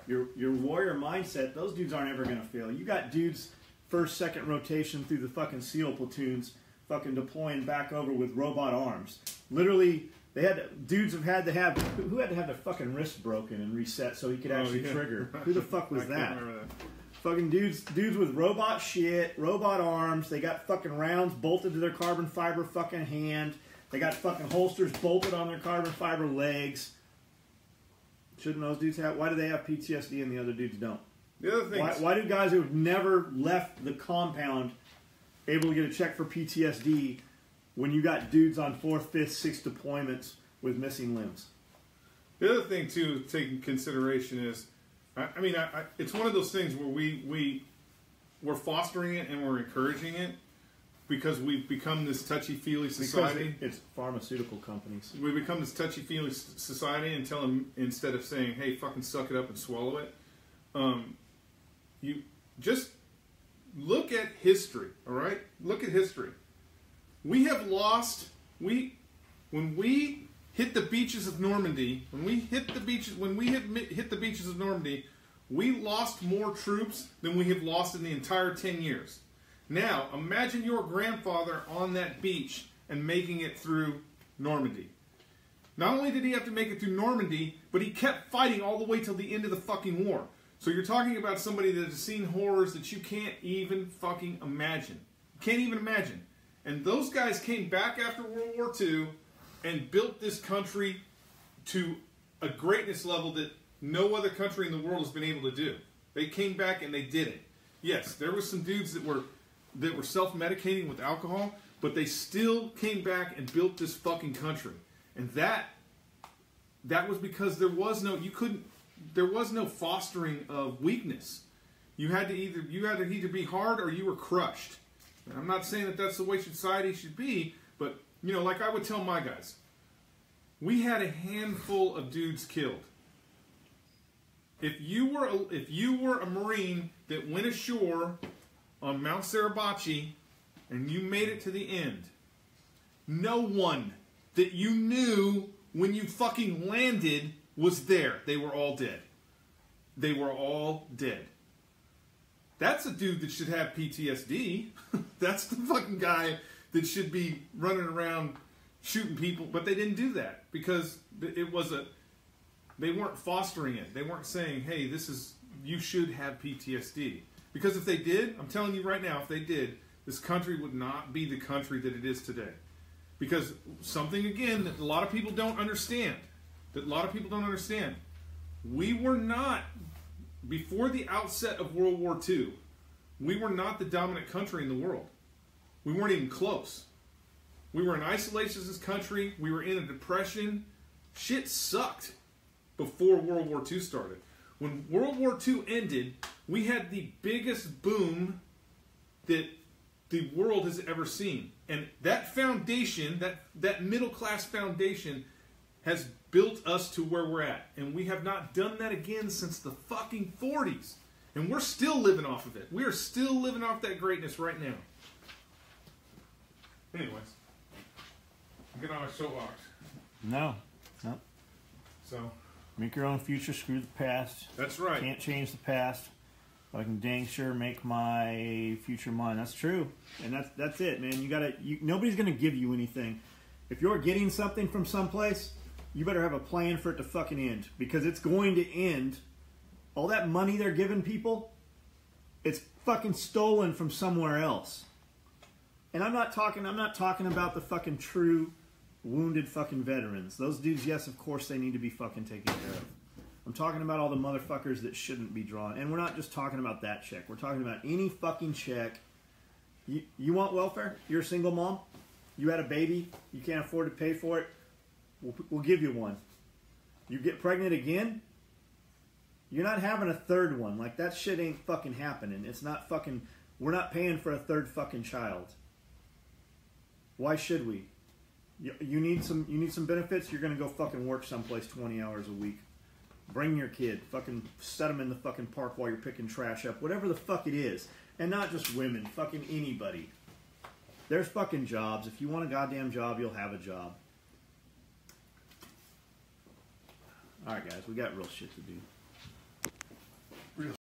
Your warrior mindset, those dudes aren't ever going to fail. You got dudes first, second rotation through the fucking SEAL platoons fucking deploying back over with robot arms. Literally, dudes had to have their fucking wrist broken and reset so he could actually trigger. Who the fuck was that? Fucking dudes with robot shit, robot arms. They got fucking rounds bolted to their carbon fiber fucking hand. They got fucking holsters bolted on their carbon fiber legs. Shouldn't those dudes have? Why do they have PTSD and the other dudes don't?
The other thing.
Why do guys who have never left the compound able to get a check for PTSD when you got dudes on 4th, 5th, 6th deployments with missing limbs?
The other thing too to take in consideration is, I mean, it's one of those things where we're fostering it and we're encouraging it because we've become this touchy-feely society.
Because it's pharmaceutical companies.
We become this touchy-feely society and tell them, instead of saying, hey, fucking suck it up and swallow it, you just look at history, all right? Look at history. We have lost, when we hit the beaches of Normandy, when we hit the beaches of Normandy, we lost more troops than we have lost in the entire 10 years. Now, imagine your grandfather on that beach and making it through Normandy. Not only did he have to make it through Normandy, but he kept fighting all the way till the end of the fucking war. So you're talking about somebody that has seen horrors that you can't even fucking imagine. Can't even imagine. And those guys came back after World War II and built this country to a greatness level that no other country in the world has been able to do. They came back and they did it. Yes, there were some dudes that were self-medicating with alcohol, but they still came back and built this fucking country. And that was because there was no fostering of weakness. You had to either be hard or you were crushed. And I'm not saying that that's the way society should be, but you know, like I would tell my guys, we had a handful of dudes killed. If you were a Marine that went ashore on Mount Suribachi and you made it to the end, no one that you knew when you fucking landed was there. They were all dead. They were all dead. That's a dude that should have PTSD. That's the fucking guy that should be running around shooting people. But they didn't do that because it was they weren't fostering it. They weren't saying, hey, you should have PTSD. Because if they did, I'm telling you right now, if they did, this country would not be the country that it is today. Because something, again, that a lot of people don't understand, we were not, before the outset of World War II, we were not the dominant country in the world. We weren't even close. We were an isolationist country. We were in a depression. Shit sucked before World War II started. When World War II ended, we had the biggest boom that the world has ever seen. And that foundation, that middle class foundation, has built us to where we're at. And we have not done that again since the fucking 40s. And we're still living off of it. We are still living off that greatness right now. Anyways, get on my soapbox.
No.
So,
Make your own future, screw the past.
that's right.
Can't change the past. But I can dang sure make my future mine. That's true. And that's it, man. Nobody's gonna give you anything. If you're getting something from someplace, you better have a plan for it to fucking end. Because it's going to end. All that money they're giving people, it's fucking stolen from somewhere else. And I'm not talking about the fucking true wounded fucking veterans. Those dudes, yes, of course they need to be fucking taken care of. I'm talking about all the motherfuckers that shouldn't be drawn. And we're not just talking about that check. We're talking about any fucking check. You want welfare? You're a single mom? You had a baby? You can't afford to pay for it? We'll give you one. You get pregnant again? You're not having a third one. Like, that shit ain't fucking happening. It's not fucking... We're not paying for a third fucking child. Why should we? You need some benefits? You're gonna go fucking work someplace 20 hours a week. Bring your kid. Fucking set them in the fucking park while you're picking trash up. Whatever the fuck it is. And not just women. Fucking anybody. There's fucking jobs. If you want a goddamn job, you'll have a job. Alright guys, we got real shit to do.